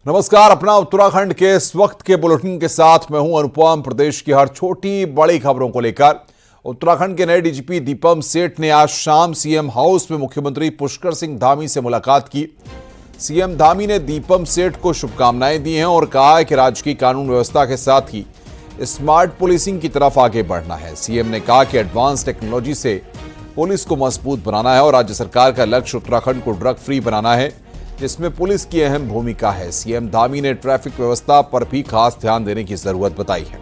नमस्कार। अपना उत्तराखंड के इस वक्त के बुलेटिन के साथ मैं हूं अनुपम। प्रदेश की हर छोटी बड़ी खबरों को लेकर उत्तराखंड के नए डीजीपी दीपम सेठ ने आज शाम सीएम हाउस में मुख्यमंत्री पुष्कर सिंह धामी से मुलाकात की। सीएम धामी ने दीपम सेठ को शुभकामनाएं दी हैं और कहा है कि राज्य की कानून व्यवस्था के साथ ही स्मार्ट पुलिसिंग की तरफ आगे बढ़ना है। सीएम ने कहा कि एडवांस टेक्नोलॉजी से पुलिस को मजबूत बनाना है और राज्य सरकार का लक्ष्य उत्तराखंड को ड्रग फ्री बनाना है, जिसमें पुलिस की अहम भूमिका है। सीएम धामी ने ट्रैफिक व्यवस्था पर भी खास ध्यान देने की जरूरत बताई है।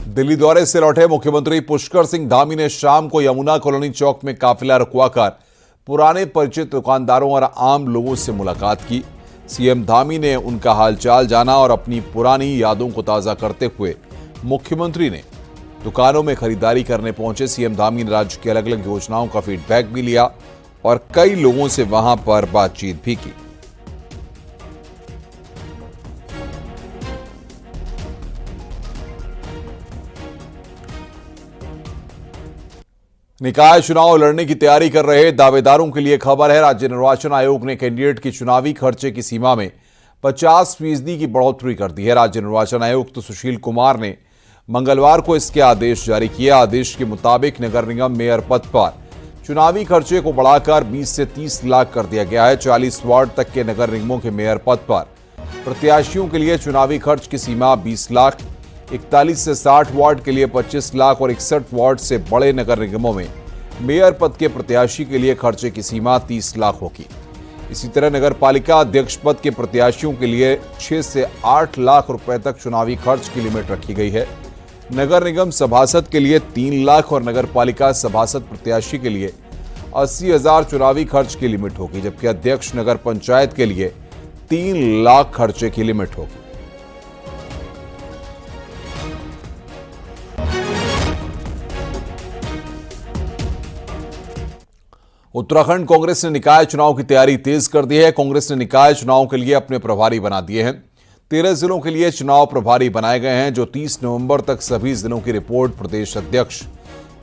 दिल्ली दौरे से लौटे मुख्यमंत्री पुष्कर सिंह धामी ने शाम को यमुना कॉलोनी चौक में काफिला रुकवाकर पुराने परिचित दुकानदारों और आम लोगों से मुलाकात की। सीएम धामी ने उनका हालचाल जाना और अपनी पुरानी यादों को ताजा करते हुए मुख्यमंत्री ने दुकानों में खरीदारी करने पहुंचे। सीएम धामी ने राज्य की अलग अलग योजनाओं का फीडबैक भी लिया और कई लोगों से वहां पर बातचीत भी की। निकाय चुनाव लड़ने की तैयारी कर रहे दावेदारों के लिए खबर है। राज्य निर्वाचन आयोग ने कैंडिडेट की चुनावी खर्चे की सीमा में 50% की बढ़ोतरी कर दी है। राज्य निर्वाचन आयुक्त सुशील कुमार ने मंगलवार को इसके आदेश जारी किए। आदेश के मुताबिक नगर निगम मेयर पद पर चुनावी खर्चे को बढ़ाकर 20 से 30 लाख कर दिया गया है। 40 वार्ड तक के नगर निगमों के मेयर पद पर प्रत्याशियों के लिए चुनावी खर्च की सीमा 20 लाख, 41 से 60 वार्ड के लिए 25 लाख और 61 वार्ड से बड़े नगर निगमों में मेयर पद के प्रत्याशी के लिए खर्चे की सीमा 30 लाख होगी। इसी तरह नगर पालिका अध्यक्ष पद के प्रत्याशियों के लिए 6 से 8 लाख रुपए तक चुनावी खर्च की लिमिट रखी गई है। नगर निगम सभासद के लिए 3 लाख और नगर पालिका सभासद प्रत्याशी के लिए 80,000 चुनावी खर्च की लिमिट होगी, जबकि अध्यक्ष नगर पंचायत के लिए 3 लाख खर्चे की लिमिट होगी। उत्तराखंड कांग्रेस ने निकाय चुनाव की तैयारी तेज कर दी है। कांग्रेस ने निकाय चुनाव के लिए अपने प्रभारी बना दिए हैं। 13 जिलों के लिए चुनाव प्रभारी बनाए गए हैं, जो 30 नवंबर तक सभी जिलों की रिपोर्ट प्रदेश अध्यक्ष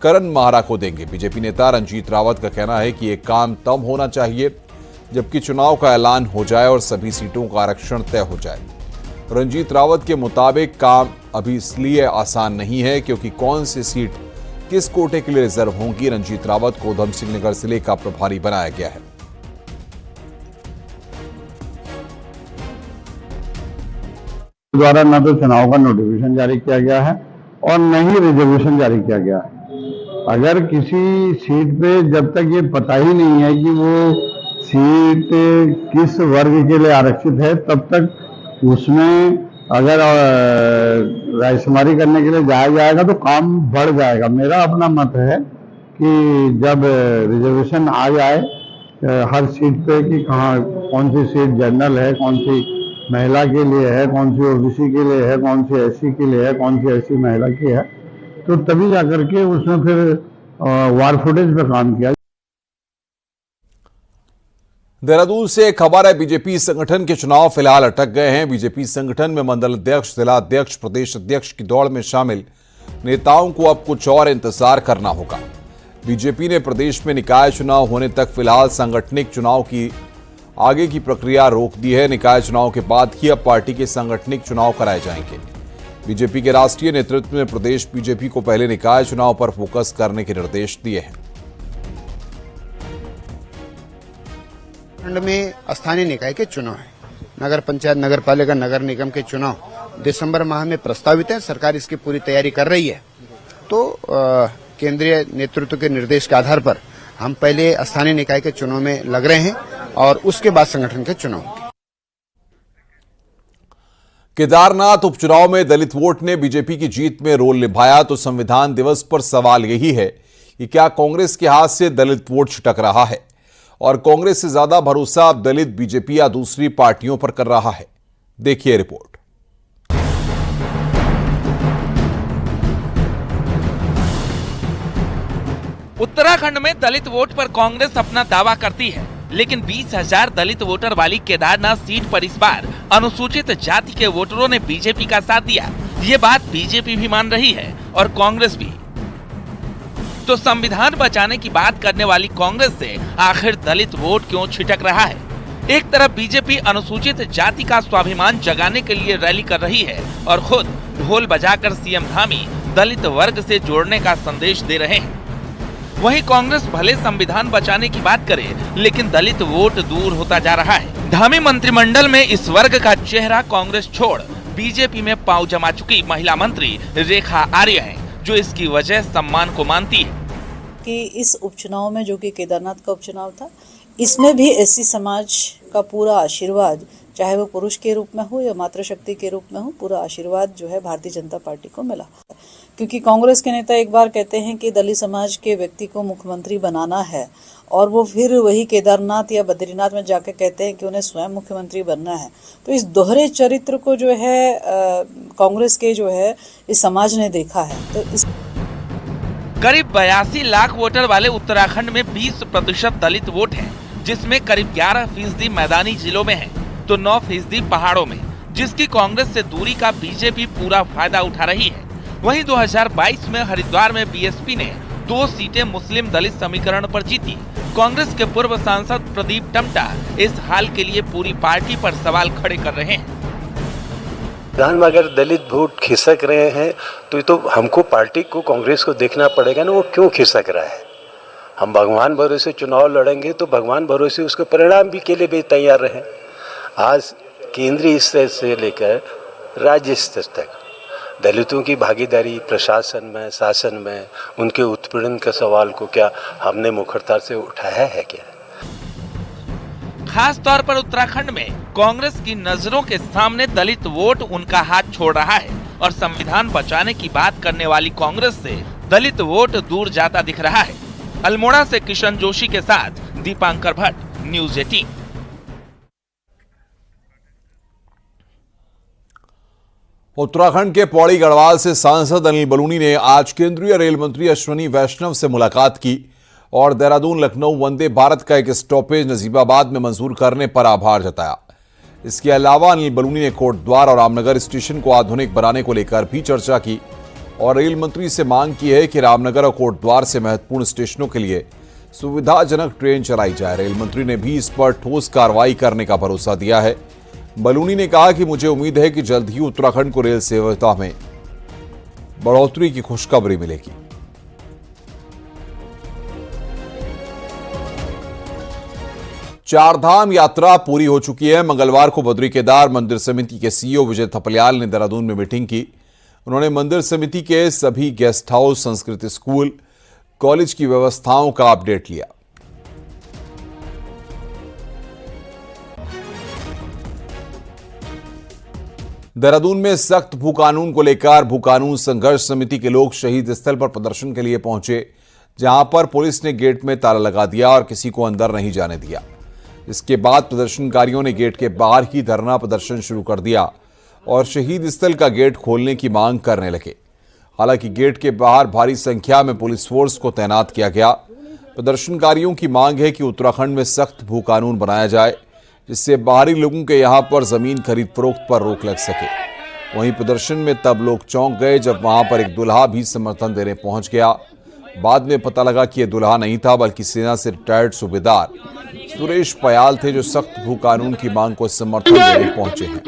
करण माहरा को देंगे। बीजेपी नेता रंजीत रावत का कहना है कि यह काम तब होना चाहिए जबकि चुनाव का ऐलान हो जाए और सभी सीटों का आरक्षण तय हो जाए। रंजीत रावत के मुताबिक काम अभी इसलिए आसान नहीं है क्योंकि कौन सी सीट किस कोटे के लिए रिजर्व होंगी। रंजीत रावत को उधम सिंह नगर जिले का प्रभारी बनाया गया है। द्वारा न तो चुनाव का नोटिफिकेशन जारी किया गया है और न ही रिजर्वेशन जारी किया गया है। अगर किसी सीट पे जब तक ये पता ही नहीं है कि वो सीट किस वर्ग के लिए आरक्षित है, तब तक उसमें अगर रायशुमारी करने के लिए जाया जाएगा तो काम बढ़ जाएगा। मेरा अपना मत है कि जब रिजर्वेशन आ जाए हर सीट पे कि कहाँ कौन सी सीट जनरल है, कौन सी महिला के लिए है, कौन सी ओबीसी के लिए है, कौन सी एससी के लिए है, कौन सी एससी महिला की है, तो तभी जाकर के उसमें फिर वार फुटेज पे काम किया। देहरादून से खबर है, बीजेपी संगठन के चुनाव फिलहाल अटक गए हैं। बीजेपी संगठन में मंडल अध्यक्ष, जिला अध्यक्ष, प्रदेश अध्यक्ष की दौड़ में शामिल नेताओं को अब कुछ और इंतजार करना होगा। बीजेपी ने प्रदेश में निकाय चुनाव होने तक फिलहाल सांगठनिक चुनाव की आगे की प्रक्रिया रोक दी है। निकाय चुनाव के बाद ही अब पार्टी के सांगठनिक चुनाव कराए जाएंगे। बीजेपी के राष्ट्रीय नेतृत्व ने प्रदेश बीजेपी को पहले निकाय चुनाव पर फोकस करने के निर्देश दिए हैं। खंड में स्थानीय निकाय के चुनाव है, नगर पंचायत, नगर पालिका, नगर निगम के चुनाव दिसंबर माह में प्रस्तावित है। सरकार इसकी पूरी तैयारी कर रही है। तो केंद्रीय नेतृत्व के निर्देश के आधार पर हम पहले स्थानीय निकाय के चुनाव में लग रहे हैं और उसके बाद संगठन के चुनाव। केदारनाथ उपचुनाव में दलित वोट ने बीजेपी की जीत में रोल निभाया, तो संविधान दिवस पर सवाल यही है कि क्या कांग्रेस के हाथ से दलित वोट छिटक रहा है और कांग्रेस से ज्यादा भरोसा अब दलित बीजेपी या दूसरी पार्टियों पर कर रहा है। देखिए रिपोर्ट। उत्तराखंड में दलित वोट पर कांग्रेस अपना दावा करती है, लेकिन 20,000 दलित वोटर वाली केदारनाथ सीट पर इस बार अनुसूचित जाति के वोटरों ने बीजेपी का साथ दिया। ये बात बीजेपी भी मान रही है और कांग्रेस भी। तो संविधान बचाने की बात करने वाली कांग्रेस से आखिर दलित वोट क्यों छिटक रहा है? एक तरफ बीजेपी अनुसूचित जाति का स्वाभिमान जगाने के लिए रैली कर रही है और खुद ढोल बजाकर सीएम धामी दलित वर्ग से जोड़ने का संदेश दे रहे हैं। वहीं कांग्रेस भले संविधान बचाने की बात करे, लेकिन दलित वोट दूर होता जा रहा है। धामी मंत्रिमंडल में इस वर्ग का चेहरा कांग्रेस छोड़ बीजेपी में पांव जमा चुकी महिला मंत्री रेखा आर्य हैं, जो इसकी वजह सम्मान को मानती है कि इस उपचुनाव में, जो कि केदारनाथ का उपचुनाव था, इसमें भी एससी समाज का पूरा आशीर्वाद, चाहे वो पुरुष के रूप में हो या मातृशक्ति के रूप में हो, पूरा आशीर्वाद जो है भारतीय जनता पार्टी को मिला। क्योंकि कांग्रेस के नेता एक बार कहते हैं कि दलित समाज के व्यक्ति को मुख्यमंत्री बनाना है और वो फिर वही केदारनाथ या बद्रीनाथ में जाकर कहते हैं कि उन्हें स्वयं मुख्यमंत्री बनना है। तो इस दोहरे चरित्र को जो है कांग्रेस के जो है इस समाज ने देखा है। तो इस करीब 82 लाख वोटर वाले उत्तराखंड में 20% दलित वोट है, जिसमें करीब 11% मैदानी जिलों में है तो 9% पहाड़ों में, जिसकी कांग्रेस से दूरी का बीजेपी पूरा फायदा उठा रही है। वहीं 2022 में हरिद्वार में बीएसपी ने 2 सीटें मुस्लिम दलित समीकरण पर जीती। कांग्रेस के पूर्व सांसद प्रदीप टम्टा इस हाल के लिए पूरी पार्टी पर सवाल खड़े कर रहे हैं। में अगर दलित वोट खिसक रहे हैं तो ये तो हमको पार्टी को, कांग्रेस को देखना पड़ेगा ना, वो क्यों खिसक रहा है। हम भगवान भरोसे चुनाव लड़ेंगे तो भगवान भरोसे उसके परिणाम भी के लिए भी तैयार रहें। आज केंद्रीय स्तर से लेकर राज्य स्तर तक दलितों की भागीदारी प्रशासन में, शासन में, उनके उत्पीड़न के सवाल को क्या हमने मुखरता से उठाया है क्या? खास तौर पर उत्तराखंड में कांग्रेस की नजरों के सामने दलित वोट उनका हाथ छोड़ रहा है और संविधान बचाने की बात करने वाली कांग्रेस से दलित वोट दूर जाता दिख रहा है। अल्मोड़ा से किशन जोशी के साथ दीपांकर भट्ट, न्यूज़ 18। उत्तराखंड के पौड़ी गढ़वाल से सांसद अनिल बलूनी ने आज केंद्रीय रेल मंत्री अश्विनी वैष्णव से मुलाकात की और देहरादून लखनऊ वंदे भारत का एक स्टॉपेज नजीबाबाद में मंजूर करने पर आभार जताया। इसके अलावा अनिल बलूनी ने कोटद्वार और रामनगर स्टेशन को आधुनिक बनाने को लेकर भी चर्चा की और रेल मंत्री से मांग की है कि रामनगर और कोटद्वार से महत्वपूर्ण स्टेशनों के लिए सुविधाजनक ट्रेन चलाई जाए। रेल मंत्री ने भी इस पर ठोस कार्रवाई करने का भरोसा दिया है। बलूनी ने कहा कि मुझे उम्मीद है कि जल्द ही उत्तराखंड को रेल सेवा में बढ़ोतरी की खुशखबरी मिलेगी। चारधाम यात्रा पूरी हो चुकी है। मंगलवार को बद्री केदार मंदिर समिति के सीईओ विजय थपलियाल ने देहरादून में मीटिंग की। उन्होंने मंदिर समिति के सभी guest house, Sanskrit school, college की व्यवस्थाओं का अपडेट लिया। देहरादून में सख्त भू कानून को लेकर भू कानून संघर्ष समिति के लोग शहीद स्थल पर प्रदर्शन के लिए पहुंचे, जहां पर पुलिस ने गेट में ताला लगा दिया और किसी को अंदर नहीं जाने दिया। इसके बाद प्रदर्शनकारियों ने गेट के बाहर ही धरना प्रदर्शन शुरू कर दिया और शहीद स्थल का गेट खोलने की मांग करने लगे। हालांकि गेट के बाहर भारी संख्या में पुलिस फोर्स को तैनात किया गया। प्रदर्शनकारियों की मांग है कि उत्तराखंड में सख्त भू कानून बनाया जाए, जिससे बाहरी लोगों के यहां पर जमीन खरीद फरोख्त पर रोक लग सके। वहीं प्रदर्शन में तब लोग चौंक गए जब वहां पर एक दुल्हा भी समर्थन देने पहुंच गया। बाद में पता लगा कि यह दुल्हा नहीं था, बल्कि सेना से रिटायर्ड सूबेदार सुरेश पयाल थे, जो सख्त भू कानून की मांग को समर्थन देने पहुंचे हैं।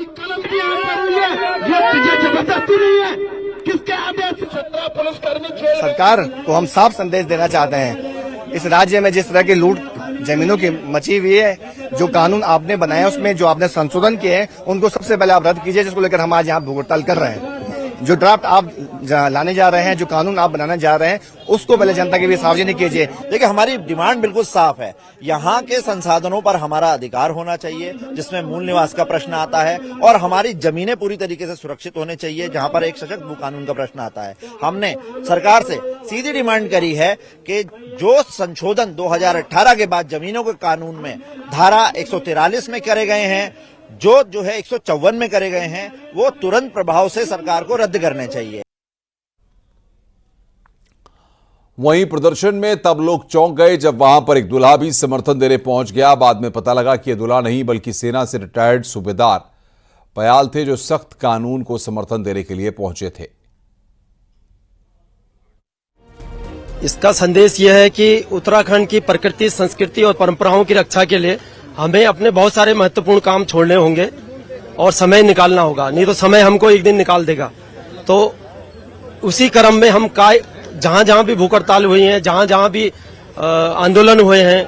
सरकार को हम साफ संदेश देना चाहते हैं, इस राज्य में जिस तरह की लूट जमीनों की मची हुई है, जो कानून आपने बनाया उसमें जो आपने संशोधन किए हैं उनको सबसे पहले आप रद्द कीजिए, जिसको लेकर हम आज यहाँ भूख हड़ताल कर रहे हैं। जो ड्राफ्ट आप लाने जा रहे हैं, जो कानून आप बनाने जा रहे हैं, उसको पहले जनता के लिए सार्वजनिक कीजिए। देखिए, हमारी डिमांड बिल्कुल साफ है। यहाँ के संसाधनों पर हमारा अधिकार होना चाहिए, जिसमें मूल निवास का प्रश्न आता है, और हमारी जमीनें पूरी तरीके से सुरक्षित होने चाहिए, जहाँ पर एक सशक्त भू कानून का प्रश्न आता है। हमने सरकार से सीधी डिमांड करी है कि जो संशोधन 2018 के बाद जमीनों के कानून में धारा 143 में करे गए हैं, जो है 154 में करे गए हैं, वो तुरंत प्रभाव से सरकार को रद्द करने चाहिए। वहीं प्रदर्शन में तब लोग चौंक गए जब वहां पर एक दुल्हा भी समर्थन देने पहुंच गया। बाद में पता लगा कि यह दुल्हा नहीं, बल्कि सेना से रिटायर्ड सूबेदार पयाल थे, जो सख्त कानून को समर्थन देने के लिए पहुंचे थे। इसका संदेश यह है कि उत्तराखंड की प्रकृति, संस्कृति और परंपराओं की रक्षा के लिए हमें अपने बहुत सारे महत्वपूर्ण काम छोड़ने होंगे और समय निकालना होगा, नहीं तो समय हमको एक दिन निकाल देगा। तो उसी क्रम में हम जहां जहां भी भूख हड़ताल हुई है, जहां जहां भी आंदोलन हुए हैं,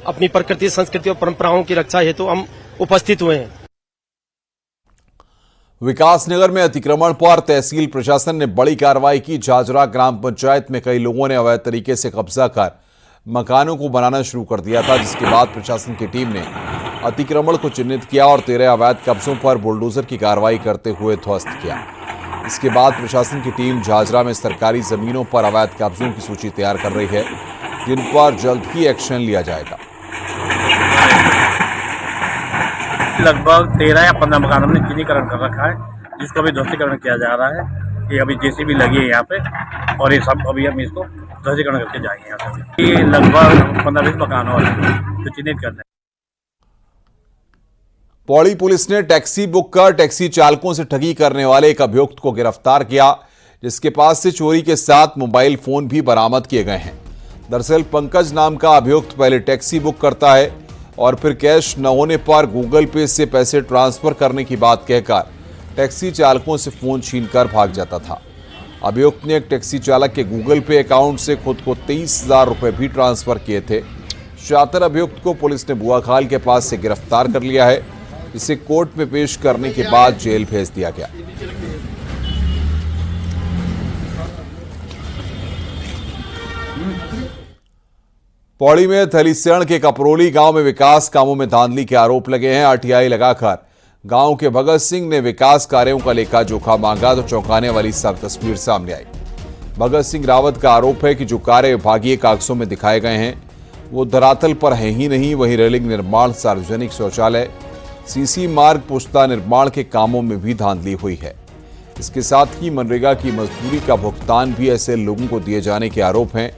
अपनी प्रकृति, संस्कृति और परंपराओं की रक्षा हेतु हम उपस्थित हुए हैं। विकासनगर में अतिक्रमण पर तहसील प्रशासन ने बड़ी कार्रवाई की। झाझरा ग्राम पंचायत में कई लोगों ने अवैध तरीके से कब्जा कर मकानों को बनाना शुरू कर दिया था, जिसके बाद प्रशासन की टीम ने अतिक्रमण को चिन्हित किया और 13 अवैध कब्जों पर बुलडोजर की कार्रवाई करते हुए ध्वस्त किया। इसके बाद प्रशासन की टीम झाझरा में सरकारी जमीनों पर अवैध कब्जों की सूची तैयार कर रही है, जिन पर जल्द ही एक्शन लिया जाएगा। लगभग 13 या 15 मकान हमने चिन्हीकरण कर रखा है, जिसको अभी ध्वस्तीकरण किया जा रहा है। ये अभी जेसीबी लगी है यहाँ पे और ये सब अभी हम इसको ध्वस्तीकरण करके जाएंगे यहाँ से। ये लगभग 15-20 मकान और तो चिन्हित करने। पौड़ी पुलिस ने टैक्सी बुक कर टैक्सी चालकों से ठगी करने वाले एक अभियुक्त को गिरफ्तार किया, जिसके पास से चोरी के साथ मोबाइल फोन भी बरामद किए गए हैं। दरअसल पंकज नाम का अभियुक्त पहले टैक्सी बुक करता है और फिर कैश न होने पर गूगल पे से पैसे ट्रांसफर करने की बात कहकर टैक्सी चालकों से फोन छीनकर भाग जाता था। अभियुक्त ने एक टैक्सी चालक के गूगल पे अकाउंट से खुद को 23,000 रुपए भी ट्रांसफर किए थे। शातिर अभियुक्त को पुलिस ने बुआखाल के पास से गिरफ्तार कर लिया है। इसे कोर्ट में पेश करने के बाद जेल भेज दिया गया। पौड़ी में थलीसरण के कपरोली गांव में विकास कामों में धांधली के आरोप लगे हैं। आरटीआई लगाकर गांव के भगत सिंह ने विकास कार्यों का लेखा जोखा मांगा तो चौंकाने वाली सब तस्वीर सामने आई। भगत सिंह रावत का आरोप है कि जो कार्य विभागीय कागजों में दिखाए गए हैं वो धरातल पर है ही नहीं। वहीं रेलिंग निर्माण, सार्वजनिक शौचालय, सीसी मार्ग पुश्ता निर्माण के कामों में भी धांधली हुई है। इसके साथ ही मनरेगा की मजदूरी का भुगतान भी ऐसे लोगों को दिए जाने के आरोप हैं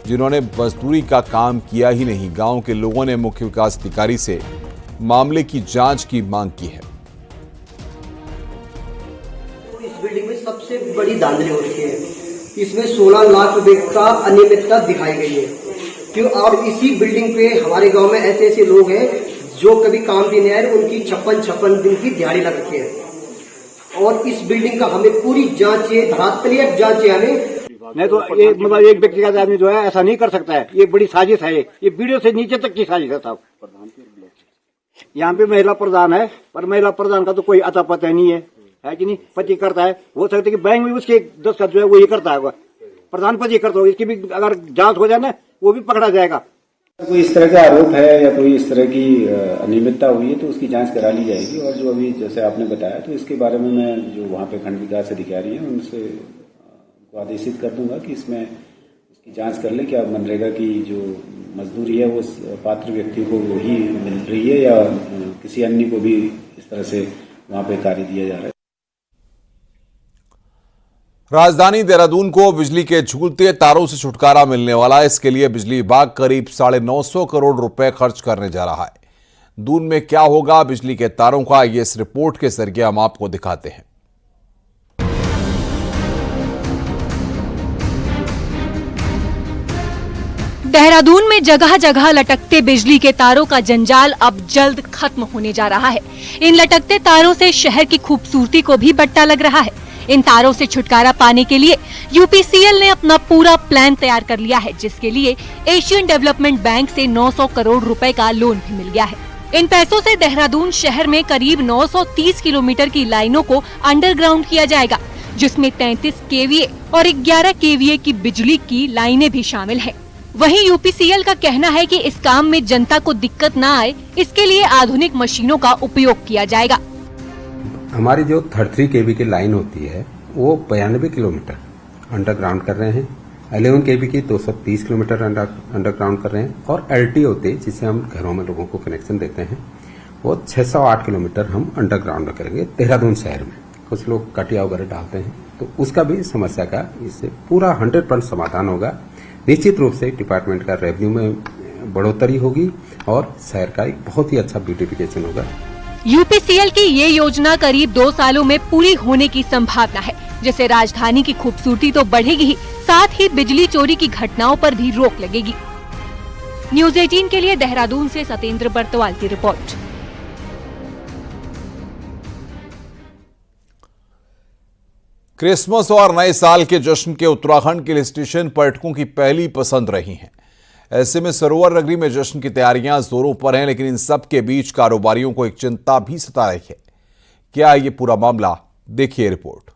जिन्होंने मजदूरी का काम किया ही नहीं। गांव के लोगों ने मुख्य विकास अधिकारी से मामले की जांच की मांग की है। इस बिल्डिंग में सबसे बड़ी धांधली हो रही है। इसमें 16 लाख रुपए का अनियमितता दिखाई गई है। क्यों आप इसी बिल्डिंग पे हमारे गांव में ऐसे ऐसे लोग हैं जो कभी काम भी नहीं आए, उनकी 56 दिन की दिहाड़ी लग रखी है। और इस बिल्डिंग का हमें पूरी जांच है, धरातलीय जांच है हमें। नहीं तो ये मतलब एक व्यक्तिगत आदमी जो है ऐसा नहीं कर सकता है। ये बड़ी साजिश है। ये वीडियो से नीचे तक की साजिश है साहब। यहाँ पे महिला प्रधान है, पर महिला प्रधान का तो कोई अता पता नहीं है कि नहीं। पति करता है, हो सकता है कि बैंक में उसके 10 का जो है वो ये करता है, प्रधान पति करता होगा। इसकी भी अगर जांच हो जाए ना, वो भी पकड़ा जाएगा। कोई इस तरह का आरोप है या कोई इस तरह की अनियमितता हुई है तो उसकी जांच करा ली जाएगी। और जो अभी जैसे आपने बताया तो इसके बारे में मैं जो वहाँ पे खंड विकास अधिकारी हैं उनसे आदेशित कर दूंगा कि इसमें इसकी जांच कर ले क्या मनरेगा की जो मजदूरी है वो पात्र व्यक्ति को ही मिल रही है या किसी अन्य को भी इस तरह से वहाँ पे कार्य दिया जा रहा है। राजधानी देहरादून को बिजली के झूलते तारों से छुटकारा मिलने वाला है। इसके लिए बिजली विभाग करीब 950 करोड़ रुपए खर्च करने जा रहा है। दून में क्या होगा बिजली के तारों का, ये इस रिपोर्ट के जरिए हम आपको दिखाते हैं। देहरादून में जगह जगह लटकते बिजली के तारों का जंजाल अब जल्द खत्म होने जा रहा है। इन लटकते तारों से शहर की खूबसूरती को भी बट्टा लग रहा है। इन तारों से छुटकारा पाने के लिए यूपीसीएल ने अपना पूरा प्लान तैयार कर लिया है, जिसके लिए एशियन डेवलपमेंट बैंक से 900 करोड़ रुपए का लोन भी मिल गया है। इन पैसों से देहरादून शहर में करीब 930 किलोमीटर की लाइनों को अंडरग्राउंड किया जाएगा, जिसमें 33 केवीए और 11 केवीए की बिजली की लाइनें भी शामिल हैं। वहीं यूपीसीएल का कहना है कि इस काम में जनता को दिक्कत न आए, इसके लिए आधुनिक मशीनों का उपयोग किया जाएगा। हमारी जो 33 केवी की लाइन होती है वो 92 किलोमीटर अंडरग्राउंड कर रहे हैं। 11 केवी की 230 किलोमीटर अंडरग्राउंड कर रहे हैं और एलटी होती है जिससे हम घरों में लोगों को कनेक्शन देते हैं, वो 608 किलोमीटर हम अंडरग्राउंड करेंगे देहरादून शहर में। कुछ लोग कटिया वगैरह डालते हैं तो उसका भी समस्या का इससे पूरा 100% समाधान होगा। निश्चित रूप से डिपार्टमेंट का रेवेन्यू में बढ़ोतरी होगी और शहर का एक बहुत ही अच्छा ब्यूटिफिकेशन होगा। यूपीसीएल की ये योजना करीब 2 सालों में पूरी होने की संभावना है, जिससे राजधानी की खूबसूरती तो बढ़ेगी ही, साथ ही बिजली चोरी की घटनाओं पर भी रोक लगेगी। न्यूज 18 के लिए देहरादून से सतेंद्र बर्तवाल की रिपोर्ट। क्रिसमस और नए साल के जश्न के उत्तराखंड के हिल स्टेशन पर्यटकों की पहली पसंद रही हैं। ऐसे में सरोवर नगरी में जश्न की तैयारियां जोरों पर हैं, लेकिन इन सब के बीच कारोबारियों को एक चिंता भी सता रही है। क्या है ये पूरा मामला, देखिए रिपोर्ट।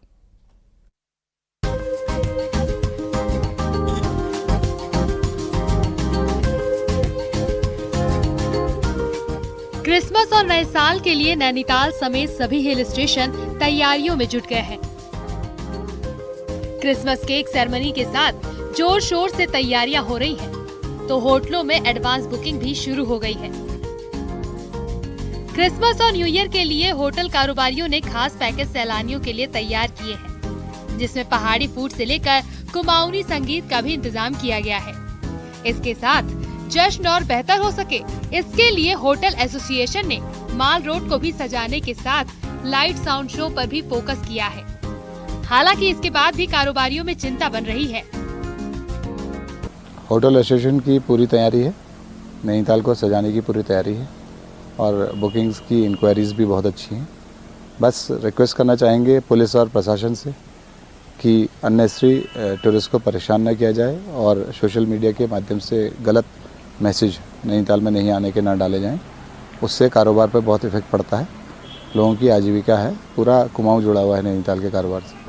क्रिसमस और नए साल के लिए नैनीताल समेत सभी हिल स्टेशन तैयारियों में जुट गए हैं। क्रिसमस केक सेरेमनी के साथ जोर शोर से तैयारियां हो रही हैं, तो होटलों में एडवांस बुकिंग भी शुरू हो गई है। क्रिसमस और न्यू ईयर के लिए होटल कारोबारियों ने खास पैकेज सैलानियों के लिए तैयार किए हैं, जिसमें पहाड़ी फूड से लेकर कुमाऊनी संगीत का भी इंतजाम किया गया है। इसके साथ जश्न और बेहतर हो सके, इसके लिए होटल एसोसिएशन ने माल रोड को भी सजाने के साथ लाइट साउंड शो पर भी फोकस किया है। हालांकि इसके बाद भी कारोबारियों में चिंता बन रही है। होटल एसोसिएशन की पूरी तैयारी है, नैनीताल को सजाने की पूरी तैयारी है और बुकिंग्स की इंक्वायरीज भी बहुत अच्छी हैं। बस रिक्वेस्ट करना चाहेंगे पुलिस और प्रशासन से कि अननेसेसरी टूरिस्ट को परेशान न किया जाए और सोशल मीडिया के माध्यम से गलत मैसेज नैनीताल में नहीं आने के ना डाले जाएं। उससे कारोबार पर बहुत इफेक्ट पड़ता है। लोगों की आजीविका है, पूरा कुमाऊं जुड़ा हुआ है नैनीताल के कारोबार से।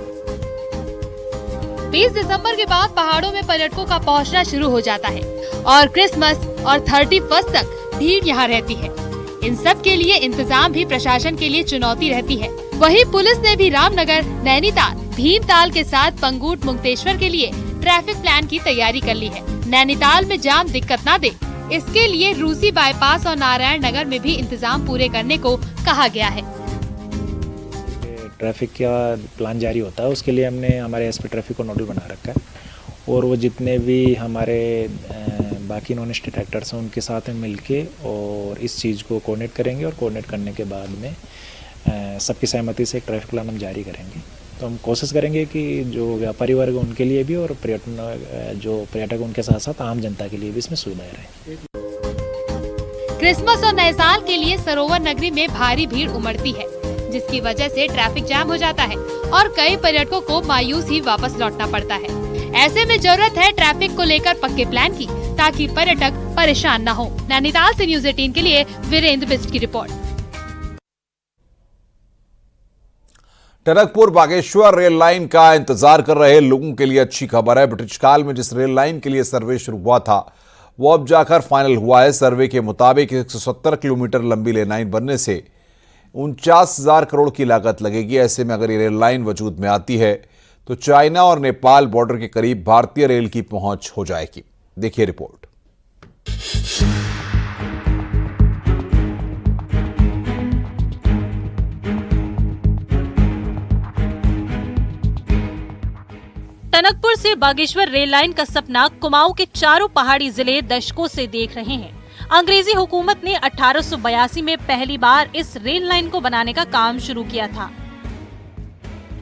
20 दिसंबर के बाद पहाड़ों में पर्यटकों का पहुंचना शुरू हो जाता है और क्रिसमस और 31 तक भीड़ यहाँ रहती है। इन सब के लिए इंतजाम भी प्रशासन के लिए चुनौती रहती है। वहीं पुलिस ने भी रामनगर, नैनीताल, भीमताल के साथ पंगूट, मुक्तेश्वर के लिए ट्रैफिक प्लान की तैयारी कर ली है। नैनीताल में जाम दिक्कत न दे, इसके लिए रूसी बाईपास और नारायण नगर में भी इंतजाम पूरे करने को कहा गया है। ट्रैफिक का प्लान जारी होता है, उसके लिए हमने हमारे एसपी ट्रैफिक को नोडल बना रखा है और वो जितने भी हमारे बाकी नॉन स्टेट एक्टर्स हैं उनके साथ में मिलके और इस चीज़ को कोऑर्डिनेट करेंगे और कोऑर्डिनेट करने के बाद में सबकी सहमति से एक ट्रैफिक प्लान हम जारी करेंगे। तो हम कोशिश करेंगे कि जो व्यापारी वर्ग उनके लिए भी और पर्यटक उनके साथ साथ आम जनता के लिए भी इसमें सुविधाएं रहे। क्रिसमस और नए साल के लिए सरोवर नगरी में भारी भीड़ उमड़ती है, जिसकी वजह से ट्रैफिक जाम हो जाता है और कई पर्यटकों को मायूस ही वापस लौटना पड़ता है। ऐसे में जरूरत है ट्रैफिक को लेकर पक्के प्लान की, ताकि पर्यटक परेशान न हो। नैनीताल से न्यूज 18 के लिए वीरेंद्र बिस्ट की report. Tanakpur Bageshwar rail line का इंतजार कर रहे लोगों के लिए अच्छी खबर है। ब्रिटिश काल में जिस रेल लाइन के लिए सर्वे शुरू हुआ था वो अब जाकर फाइनल हुआ है। सर्वे के मुताबिक 170 किलोमीटर लंबी रेल लाइन बनने से 49,000 करोड़ की लागत लगेगी। ऐसे में अगर ये रेल लाइन वजूद में आती है तो चाइना और नेपाल बॉर्डर के करीब भारतीय रेल की पहुंच हो जाएगी। देखिए रिपोर्ट। टनकपुर से बागेश्वर रेल लाइन का सपना कुमाऊं के चारों पहाड़ी जिले दशकों से देख रहे हैं। अंग्रेजी हुकूमत ने 1882 में पहली बार इस रेल लाइन को बनाने का काम शुरू किया था।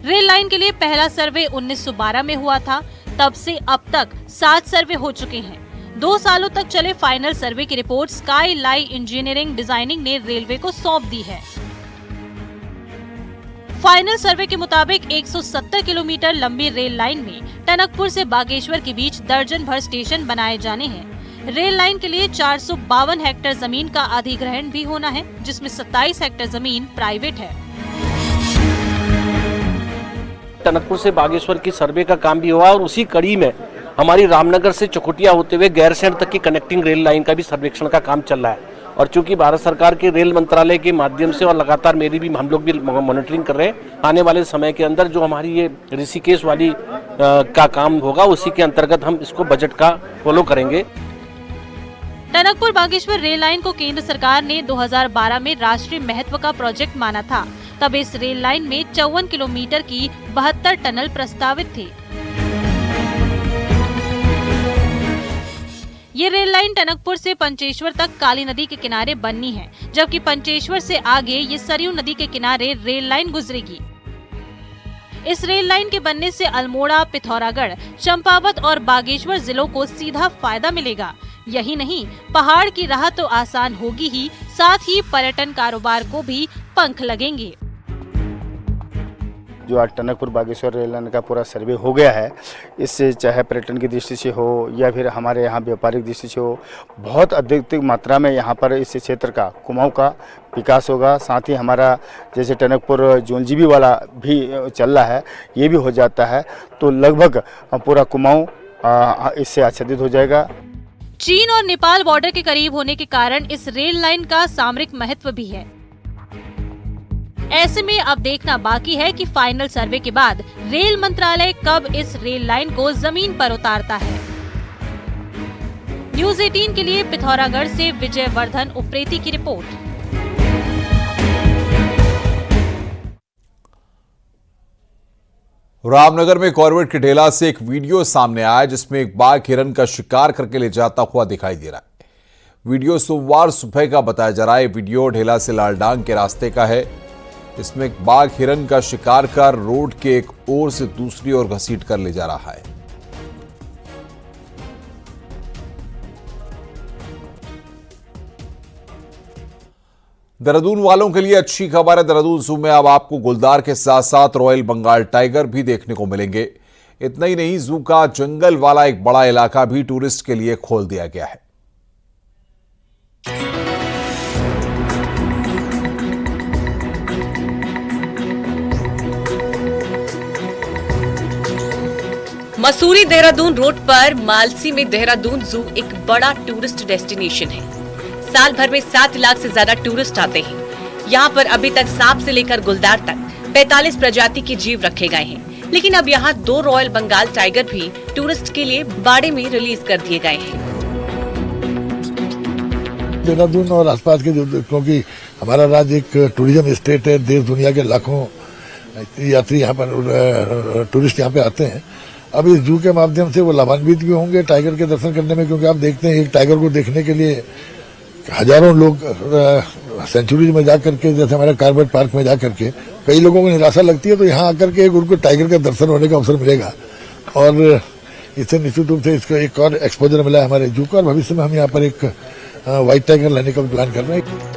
रेल लाइन के लिए पहला सर्वे 1912 में हुआ था। तब से अब तक 7 सर्वे हो चुके हैं। 2 सालों तक चले फाइनल सर्वे की रिपोर्ट स्काई लाई इंजीनियरिंग डिजाइनिंग ने रेलवे को सौंप दी है। फाइनल सर्वे के मुताबिक 170 किलोमीटर लंबी रेल लाइन में टनकपुर से बागेश्वर के बीच दर्जन भर स्टेशन बनाए जाने हैं। रेल लाइन के लिए 452 हेक्टेयर जमीन का अधिग्रहण भी होना है, जिसमें 27 हेक्टेयर जमीन प्राइवेट है। टनकपुर से बागेश्वर की सर्वे का काम भी हुआ और उसी कड़ी में हमारी रामनगर से चकुटिया होते हुए गैरसैंण तक की कनेक्टिंग रेल लाइन का भी सर्वेक्षण का काम चल रहा है। और चूंकि भारत सरकार के रेल मंत्रालय के माध्यम से और लगातार मेरी भी हम लोग भी मॉनिटरिंग कर रहे हैं, आने वाले समय के अंदर जो हमारी ये ऋषिकेश वाली का काम होगा उसी के अंतर्गत हम इसको बजट का फॉलो करेंगे। टनकपुर बागेश्वर रेल लाइन को केंद्र सरकार ने 2012 में राष्ट्रीय महत्व का प्रोजेक्ट माना था। तब इस रेल लाइन में 54 किलोमीटर की 72 टनल प्रस्तावित थे। ये रेल लाइन टनकपुर से पंचेश्वर तक काली नदी के किनारे बननी है, जबकि पंचेश्वर से आगे ये सरयू नदी के किनारे रेल लाइन गुजरेगी। इस रेल लाइन के बनने से अल्मोड़ा, पिथौरागढ़, चंपावत और बागेश्वर जिलों को सीधा फायदा मिलेगा। यही नहीं, पहाड़ की राह तो आसान होगी ही, साथ ही पर्यटन कारोबार को भी पंख लगेंगे। जो आज टनकपुर बागेश्वर रेल लाइन का पूरा सर्वे हो गया है, इससे चाहे पर्यटन की दृष्टि से हो या फिर हमारे यहाँ व्यापारिक दृष्टि से हो, बहुत अधिक मात्रा में यहाँ पर इस क्षेत्र का कुमाऊं का विकास होगा। साथ ही हमारा जैसे टनकपुर जोनजीबी वाला भी चल रहा है, ये भी हो जाता है तो लगभग पूरा कुमाऊं इससे आच्छादित हो जाएगा। चीन और नेपाल बॉर्डर के करीब होने के कारण इस रेल लाइन का सामरिक महत्व भी है। ऐसे में अब देखना बाकी है कि फाइनल सर्वे के बाद रेल मंत्रालय कब इस रेल लाइन को जमीन पर उतारता है। न्यूज़ 18 के लिए पिथौरागढ़ से विजय वर्धन उप्रेती की रिपोर्ट। रामनगर में कॉर्बेट के ढेला से एक वीडियो सामने आया जिसमें एक बाघ हिरन का शिकार करके ले जाता हुआ दिखाई दे रहा है। वीडियो सोमवार सुबह का बताया जा रहा है। वीडियो ढेला से लालडांग के रास्ते का है। इसमें एक बाघ हिरन का शिकार कर रोड के एक ओर से दूसरी ओर घसीट कर ले जा रहा है। देहरादून वालों के लिए अच्छी खबर है। देहरादून जू में अब आपको गुलदार के साथ साथ रॉयल बंगाल टाइगर भी देखने को मिलेंगे। इतना ही नहीं, जू का जंगल वाला एक बड़ा इलाका भी टूरिस्ट के लिए खोल दिया गया है। मसूरी देहरादून रोड पर मालसी में देहरादून जू एक बड़ा टूरिस्ट डेस्टिनेशन है। साल भर में 7 लाख से ज्यादा टूरिस्ट आते हैं। यहाँ पर अभी तक सांप से लेकर गुलदार तक 45 प्रजाति के जीव रखे गए हैं। लेकिन अब यहाँ 2 रॉयल बंगाल टाइगर भी टूरिस्ट के लिए बाड़े में रिलीज कर दिए गए हैं। देहरादून और आसपास के जो, क्योंकि हमारा राज्य एक टूरिज्म स्टेट है, देश दुनिया के लाखों यात्री यहाँ पर टूरिस्ट यहाँ पे आते हैं। अब इस जू के माध्यम से वो लाभान्वित भी होंगे टाइगर के दर्शन करने में, क्योंकि आप देखते हैं एक टाइगर को देखने के लिए हजारों लोग सेंचुरीज में जाकर के, जैसे हमारे कॉर्बेट पार्क में जाकर के कई लोगों को निराशा लगती है, तो यहाँ आकर के एक उनको टाइगर का दर्शन होने का अवसर मिलेगा। और इससे निश्चित रूप से इसका एक और एक्सपोजर मिला है हमारे जू को, और भविष्य में हम यहाँ पर एक व्हाइट टाइगर लाने का प्लान कर रहे हैं।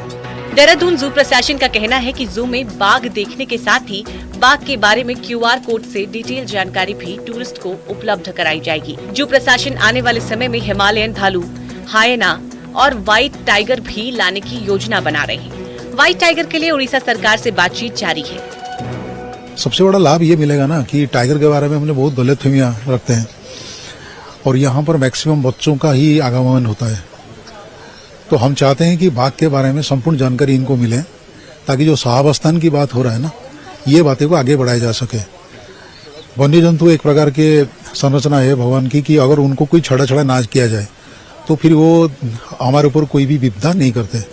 देहरादून जू प्रशासन का कहना है कि जू में बाघ देखने के साथ ही बाघ के बारे में QR कोड से डिटेल जानकारी भी टूरिस्ट को उपलब्ध कराई जाएगी। जू प्रशासन आने वाले समय में हिमालयन भालू, हायना और व्हाइट टाइगर भी लाने की योजना बना रहे हैं। व्हाइट टाइगर के लिए उड़ीसा सरकार से बातचीत जारी है। सबसे बड़ा लाभ ये मिलेगा ना कि टाइगर के बारे में हमने बहुत गलतफहमियां रखते हैं और यहाँ पर मैक्सिमम बच्चों का ही आगमन होता है। तो हम चाहते हैं कि बाघ के बारे में संपूर्ण जानकारी इनको मिले, ताकि जो सहावस्थान की बात हो रहा है ना, ये बातें को आगे बढ़ाया जा सके। वन्य जंतु एक प्रकार के संरचना है भगवान की कि अगर उनको कोई छड़ा छड़ा नाच किया जाए तो फिर वो हमारे ऊपर कोई भी विपदा नहीं करते।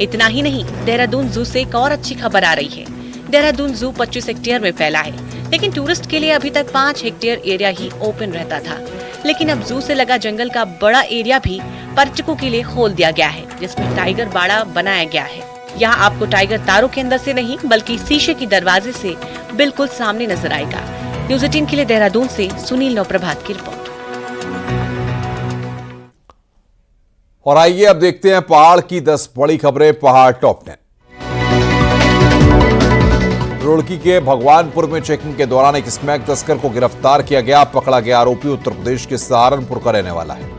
इतना ही नहीं, देहरादून जू से एक और अच्छी खबर आ रही है। देहरादून जू 25 हेक्टेयर में फैला है, लेकिन टूरिस्ट के लिए अभी तक 5 हेक्टेयर एरिया ही ओपन रहता था। लेकिन अब जू से लगा जंगल का बड़ा एरिया भी पर्यटकों के लिए खोल दिया गया है, जिसमें टाइगर बाड़ा बनाया गया है। यहाँ आपको टाइगर तारों के अंदर से नहीं बल्कि शीशे की दरवाजे से बिल्कुल सामने नजर आएगा। न्यूज़ 18 के लिए देहरादून से सुनील नवप्रभात की रिपोर्ट। और आइए अब देखते हैं पहाड़ की 10 बड़ी खबरें पहाड़ टॉप 10। रुड़की के भगवानपुर में चेकिंग के दौरान एक स्मैक तस्कर को गिरफ्तार किया गया। पकड़ा गया आरोपी उत्तर प्रदेश के सहारनपुर का रहने वाला है।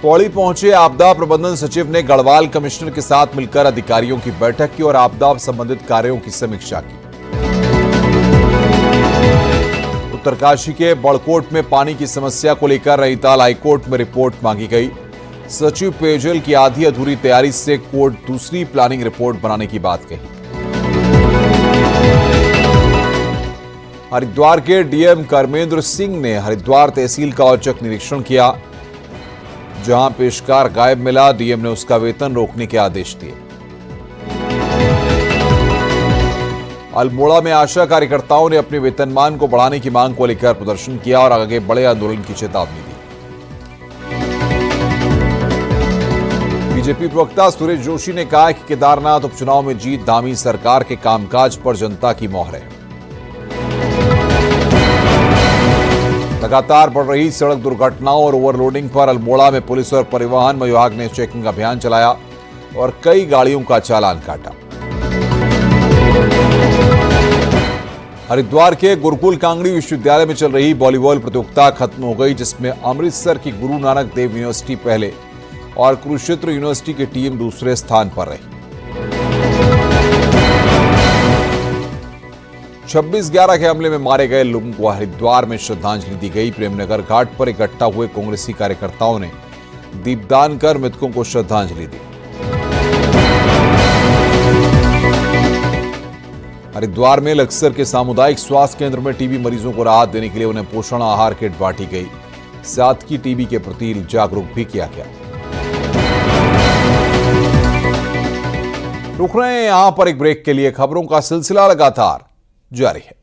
पौड़ी पहुंचे आपदा प्रबंधन सचिव ने गढ़वाल कमिश्नर के साथ मिलकर अधिकारियों की बैठक की और आपदा संबंधित कार्यों की समीक्षा की। उत्तरकाशी के बड़कोट में पानी की समस्या को लेकर नैनीताल हाईकोर्ट में रिपोर्ट मांगी गई। सचिव पेयजल की आधी अधूरी तैयारी से कोर्ट दूसरी प्लानिंग रिपोर्ट बनाने की बात कही। हरिद्वार के डीएम कर्मेंद्र सिंह ने हरिद्वार तहसील का औचक निरीक्षण किया। जहां पेशकार गायब मिला, डीएम ने उसका वेतन रोकने के आदेश दिए। अल्मोड़ा में आशा कार्यकर्ताओं ने अपने वेतनमान को बढ़ाने की मांग को लेकर प्रदर्शन किया और आगे बड़े आंदोलन की चेतावनी दी। बीजेपी प्रवक्ता सुरेश जोशी ने कहा कि केदारनाथ उपचुनाव में जीत धामी सरकार के कामकाज पर जनता की मोहर है। लगातार बढ़ रही सड़क दुर्घटनाओं और ओवरलोडिंग पर अल्मोड़ा में पुलिस और परिवहन विभाग ने चेकिंग अभियान चलाया और कई गाड़ियों का चालान काटा। हरिद्वार के गुरुकुल कांगड़ी विश्वविद्यालय में चल रही वॉलीबॉल प्रतियोगिता खत्म हो गई, जिसमें अमृतसर की गुरु नानक देव यूनिवर्सिटी पहले और कुरुक्षेत्र यूनिवर्सिटी की टीम दूसरे स्थान पर रही। 26/11 के हमले में मारे गए लोगों को हरिद्वार में श्रद्धांजलि दी गई। प्रेमनगर घाट पर इकट्ठा हुए कांग्रेसी कार्यकर्ताओं ने दीपदान कर मृतकों को श्रद्धांजलि दी। हरिद्वार में लक्सर के सामुदायिक स्वास्थ्य केंद्र में टीबी मरीजों को राहत देने के लिए उन्हें पोषण आहार किट बांटी गई। साथ ही टीबी के प्रति जागरूक भी किया गया। रुक रहे हैं यहां पर एक ब्रेक के लिए। खबरों का सिलसिला लगातार जारी है।